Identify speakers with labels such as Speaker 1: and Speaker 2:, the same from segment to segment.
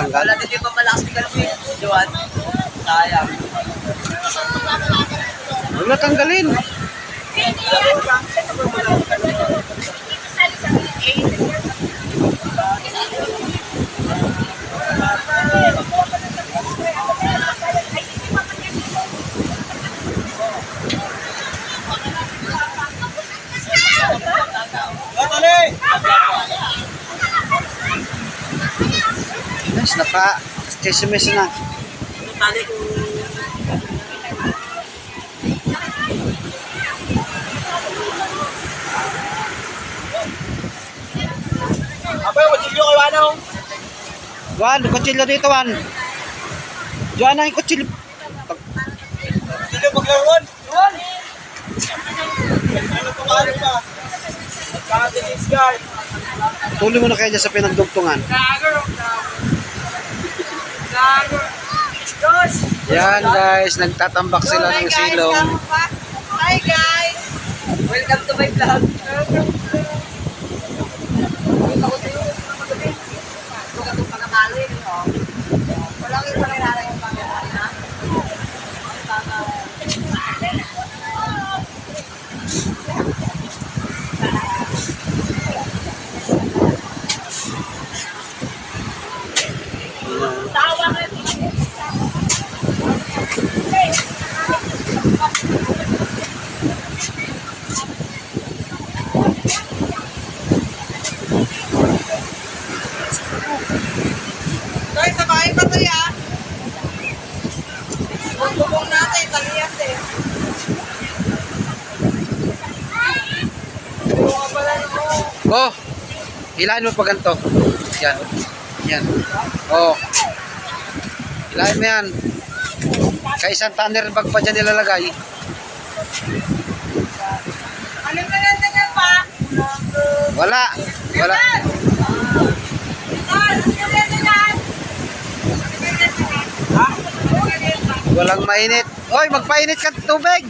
Speaker 1: Wala din yung pamalakas ni Calvin, Johan. Sayang.
Speaker 2: Wala tanggalin. Yes, naka-SMS na.
Speaker 1: Tali kung... Apa yung kutsilyo kay Wanong?
Speaker 2: Juan, kutsilyo dito, Juan. Juan, ang kutsilyo.
Speaker 1: Kutsilyo paglaruan? Juan! Ano pangalan pa? Magkakadinis guard.
Speaker 2: Tuloy mo na kayo dyan sa pinagdugtungan. Yan guys, nagtatambak sila ng silong.
Speaker 1: Hi guys! Welcome to my vlog. Guys, sabahin pa to ya. Bubong natin, taliyas eh.
Speaker 2: Oh, hilahin mo pa ganito. Yan. Yan. Oh. Hilahin mo yan. Kaya isang tanner bag pa dyan nilalagay.
Speaker 1: Ano ka na ganyan pa?
Speaker 2: Wala. Wala. Walang mainit. Oy, magpainit ka ng tubig.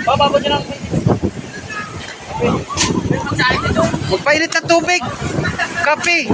Speaker 1: Bababa dyan ang...
Speaker 2: Magpainit ng tubig. Kape.